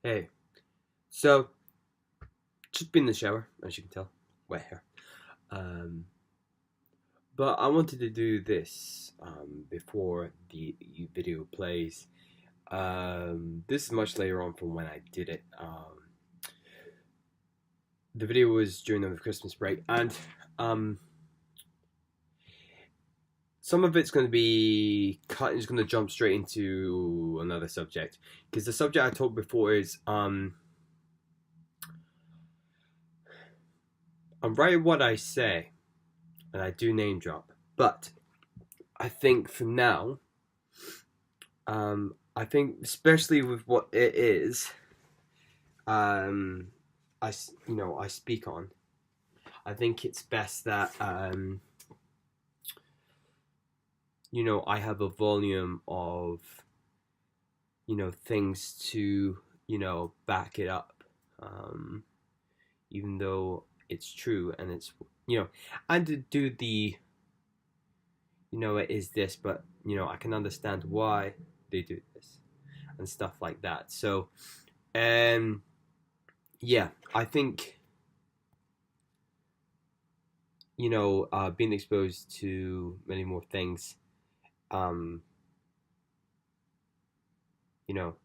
Hey, so just been in the shower, as you can tell, wet hair. Um, but I wanted to do this before the video plays. This is much later on from when I did it. The video was during the Christmas break, and um, some of it's going to be cut and just going to jump straight into another subject because the subject I talked before is I'm right what I say, and I do name drop, but I think for now. I think especially with what it is, um, I speak on. I think it's best that I have a volume of things to back it up, um, even though it's true and it's and to do the it is this, but I can understand why they do this and stuff like that. So, um, yeah, I think being exposed to many more things, um, you know,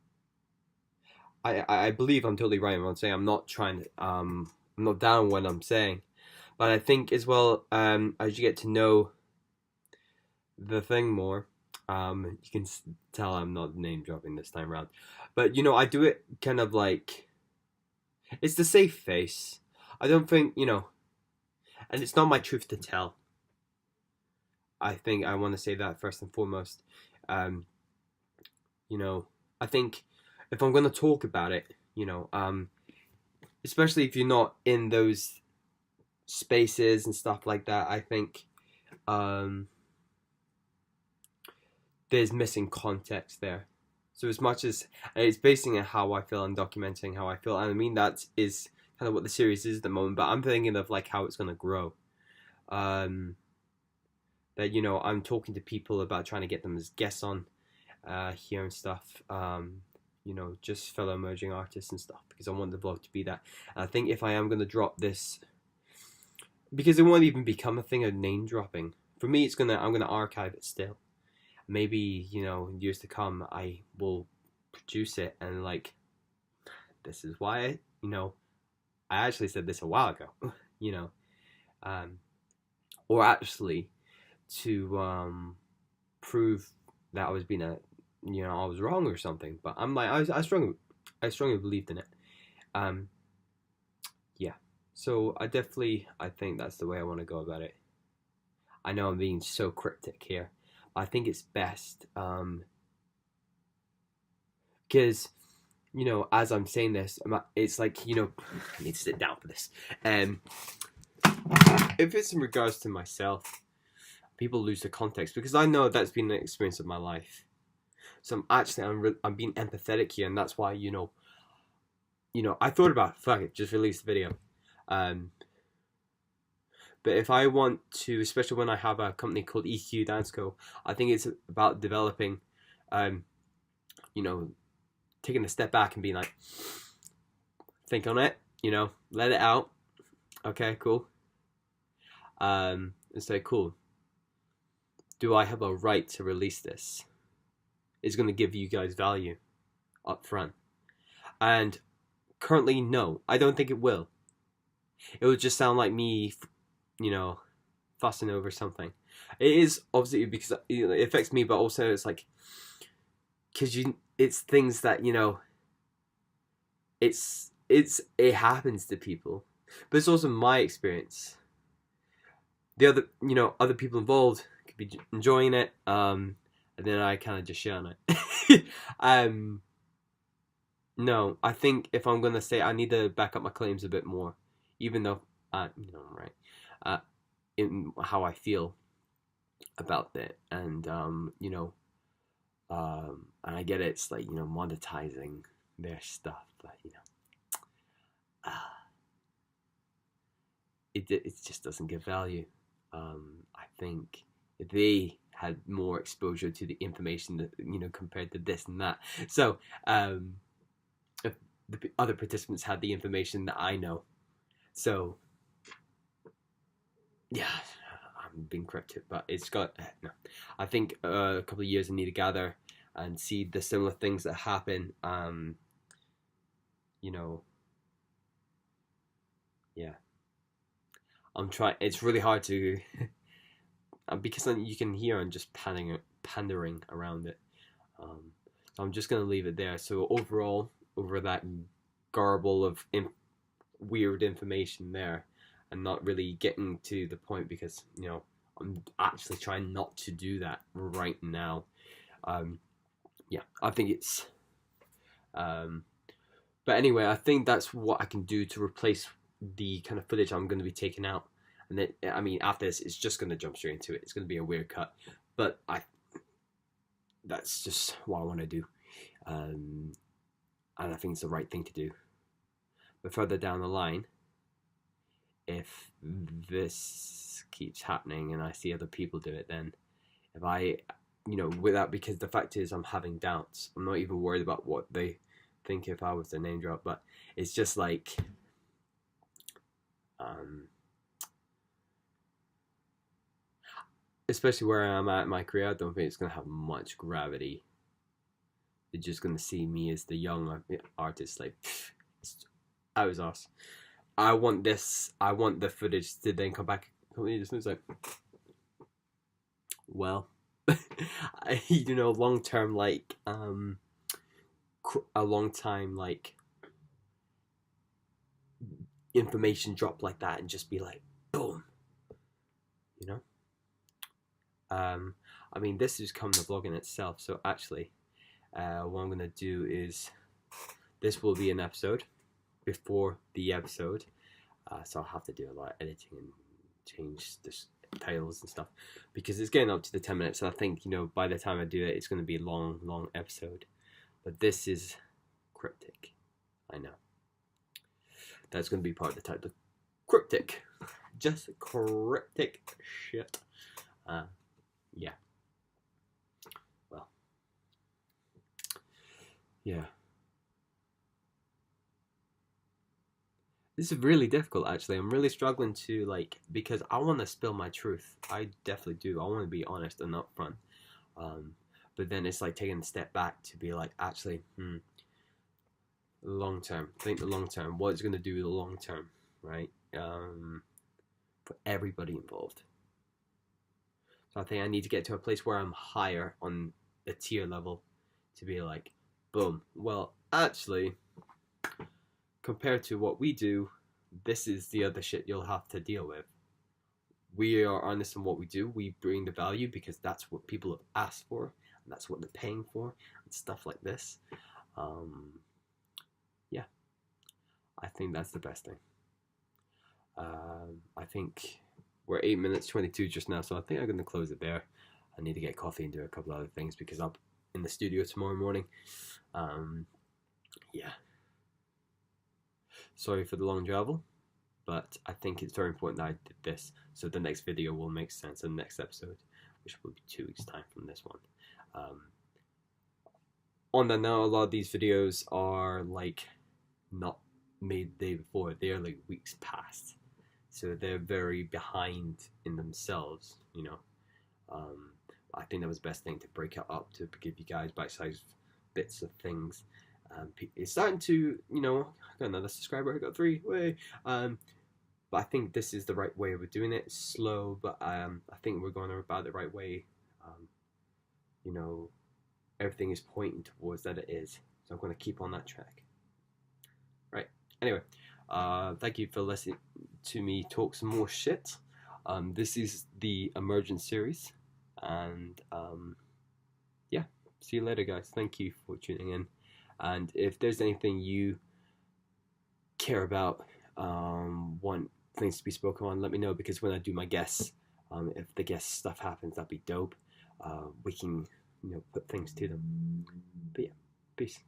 I believe I'm totally right when I'm saying I'm not trying to, I'm not down what I'm saying, but I think as well, as you get to know the thing more, you can tell I'm not name dropping this time around, but I do it kind of like it's the safe face. I don't think and it's not my truth to tell. I think I want to say that first and foremost. Um, you know, I think if I'm going to talk about it, especially if you're not in those spaces and stuff like that, I think um, there's missing context there. So as much as it's basing on how I feel and documenting how I feel, and I mean that is kind of what the series is at the moment. But I'm thinking of like how it's going to grow. Um, that I'm talking to people about trying to get them as guests on here and stuff. Just fellow emerging artists and stuff because I want the vlog to be that. And I think if I am going to drop this, because it won't even become a thing of name dropping. For me, I'm gonna archive it still. Maybe in years to come, I will produce it and like this is why I actually said this a while ago. you know, um, or actually to prove that I was being I was wrong or something. But I'm like I strongly believed in it. Um, yeah. So I think that's the way I want to go about it. I know I'm being so cryptic here. I think it's best because as I'm saying this, it's like I need to sit down for this. And if it's in regards to myself, people lose the context because I know that's been an experience of my life. So I'm being empathetic here, and that's why I thought about fuck it, just release the video. Um, but if I want to, especially when I have a company called EQ Dance Co, I think it's about developing, um, you know, taking a step back and being like, think on it, let it out. Okay, cool. And say, cool. Do I have a right to release this? It's going to give you guys value up front. And currently, no, I don't think it will. It would just sound like me, you know, fussing over something. It is obviously because it affects me, but also it's like because it's things that it happens to people, but it's also my experience. The other people involved could be enjoying it, and then I kind of just shit on it. No, I think if I'm gonna say I need to back up my claims a bit more, even though I'm right, uh, in how I feel about it, and and I get it, it's like monetizing their stuff, but uh, it just doesn't give value. I think if they had more exposure to the information that compared to this and that, so if the other participants had the information that I know. So, yeah, I'm being cryptic, but it's got, no. I think a couple of years I need to gather and see the similar things that happen. You know, yeah. I'm trying, it's really hard to, because you can hear I'm just pandering around it. So I'm just going to leave it there. So overall, over that garble of weird information there, and not really getting to the point, because I'm actually trying not to do that right now. Yeah, I think it's but anyway, I think that's what I can do to replace the kind of footage I'm going to be taking out. And then, I mean, after this, it's just going to jump straight into it. It's going to be a weird cut, but that's just what I want to do, and I think it's the right thing to do. But further down the line, if this keeps happening and I see other people do it, then if I, without, because the fact is I'm having doubts. I'm not even worried about what they think if I was to name drop, but it's just like, especially where I'm at in my career, I don't think it's going to have much gravity. They're just going to see me as the young artist, like, I was awesome. I want the footage to then come back completely just it's like, well, long term, like, a long time, like, information drop like that and just be like, boom, I mean, this is coming the vlog in itself, so actually, what I'm gonna do is, this will be an episode before the episode, so I'll have to do a lot of editing and change the titles and stuff, because it's getting up to the 10 minutes, and I think, by the time I do it, it's going to be a long episode. But this is Cryptic. I know. That's going to be part of the title. Cryptic. Just cryptic shit. Yeah. Well. Yeah. This is really difficult, actually. I'm really struggling to, like, because I want to spill my truth. I definitely do. I want to be honest and upfront. But then it's like taking a step back to be like, actually, long term. Think the long term. What it's going to do the long term, right? For everybody involved. So I think I need to get to a place where I'm higher on the tier level to be like, boom. Well, actually, compared to what we do, this is the other shit you'll have to deal with. We are honest in what we do. We bring the value because that's what people have asked for, and that's what they're paying for, and stuff like this. Yeah, I think that's the best thing. I think we're 8 minutes 22 just now, so I think I'm going to close it there. I need to get coffee and do a couple other things because I'm in the studio tomorrow morning. Yeah. Sorry for the long travel, but I think it's very important that I did this, so the next video will make sense in the next episode, which will be 2 weeks time from this one. On that note, a lot of these videos are like not made the day before, they're like weeks past, so they're very behind in themselves, I think that was the best thing, to break it up, to give you guys bite-sized bits of things. It's starting to, I got another subscriber, I got 3, way. But I think this is the right way of doing it. It's slow, but I think we're going about the right way. Everything is pointing towards that it is. So I'm going to keep on that track. Right. Anyway, thank you for listening to me talk some more shit. This is the Emergence series, and yeah, see you later, guys. Thank you for tuning in. And if there's anything you care about, want things to be spoken on, let me know, because when I do my guests, if the guest stuff happens, that'd be dope. We can, put things to them. But yeah, peace.